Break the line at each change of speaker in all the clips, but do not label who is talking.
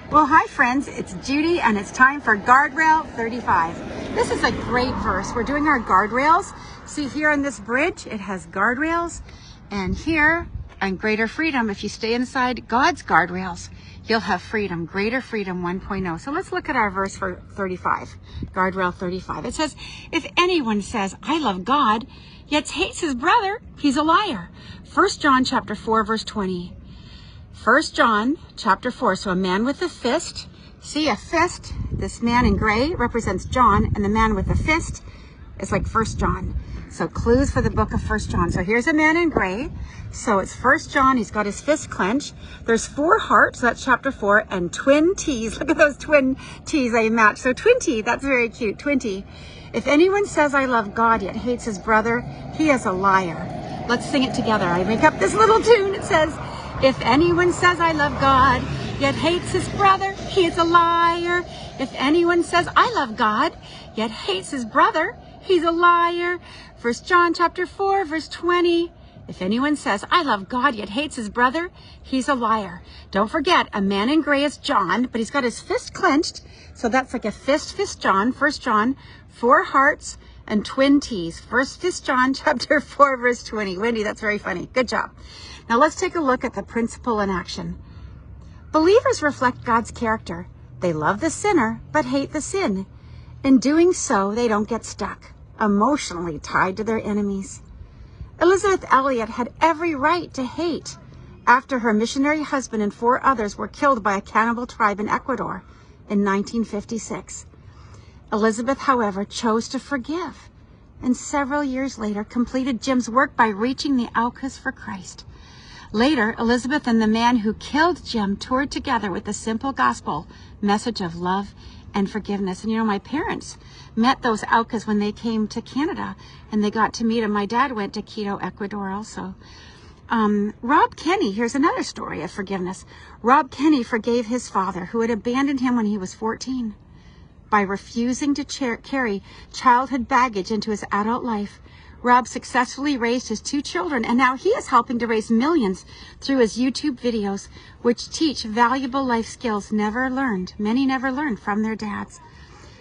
Well, hi friends, it's Judy and it's time for Guardrail 35. This is a great verse. We're doing our guardrails. See here on this bridge, it has guardrails. And here on Greater Freedom, if you stay inside God's guardrails, you'll have freedom, Greater Freedom 1.0. So let's look at our verse for 35, Guardrail 35. It says, if anyone says, I love God, yet hates his brother, he's a liar. 1 John chapter 4, verse 20. 1 John chapter 4, so a man with a fist. See, a fist, this man in gray represents John, and the man with a fist is like 1 John. So clues for the book of 1 John. So here's a man in gray. So it's 1 John, he's got his fist clenched. There's 4 hearts, that's chapter 4, and twin T's. Look at those twin T's they match. So twin T, that's very cute, twin T. If anyone says I love God yet hates his brother, he is a liar. Let's sing it together. I make up this little tune. It says, if anyone says I love God, yet hates his brother, he is a liar. If anyone says I love God, yet hates his brother, he's a liar. 1 John chapter 4, verse 20. If anyone says I love God, yet hates his brother, he's a liar. Don't forget, a man in gray is John, but he's got his fist clenched. So that's like a fist John, 1 John, 4 hearts and twin T's. 1 John chapter 4, verse 20. Wendy, that's very funny. Good job. Now let's take a look at the principle in action. Believers reflect God's character. They love the sinner, but hate the sin. In doing so, they don't get stuck, emotionally tied to their enemies. Elizabeth Elliot had every right to hate after her missionary husband and 4 others were killed by a cannibal tribe in Ecuador in 1956. Elizabeth, however, chose to forgive, and several years later completed Jim's work by reaching the outcast for Christ. Later, Elizabeth and the man who killed Jim toured together with the simple gospel message of love and forgiveness. And you know, my parents met those outcasts when they came to Canada, and they got to meet him. My dad went to Quito, Ecuador also. Rob Kenny, here's another story of forgiveness. Rob Kenny forgave his father, who had abandoned him when he was 14. By refusing to carry childhood baggage into his adult life, Rob successfully raised his 2 children, and now he is helping to raise millions through his YouTube videos, which teach valuable life skills many never learned from their dads.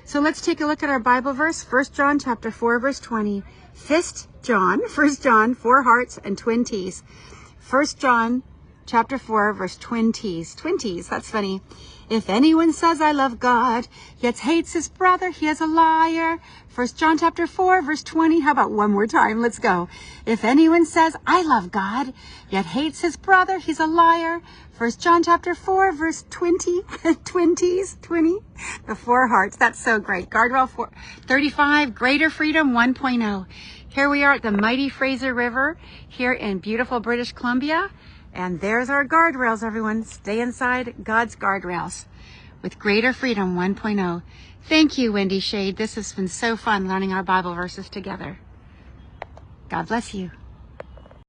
So let's take a look at our Bible verse, 1 John chapter 4, verse 20. 1 John, 4 hearts and twin T's. 1 John chapter 4, verse twin T's. Twin T's, that's funny. If anyone says I love God, yet hates his brother, he is a liar. 1 John chapter 4, verse 20. How about one more time? Let's go. If anyone says I love God, yet hates his brother, he's a liar. 1 John chapter 4, verse 20. Twin T's, 20. The 4 hearts. That's so great. Guardrail 35, Greater Freedom 1.0. Here we are at the mighty Fraser River here in beautiful British Columbia. And there's our guardrails, everyone. Stay inside God's guardrails with Greater Freedom 1.0. Thank you, Wendy Schade. This has been so fun learning our Bible verses together. God bless you.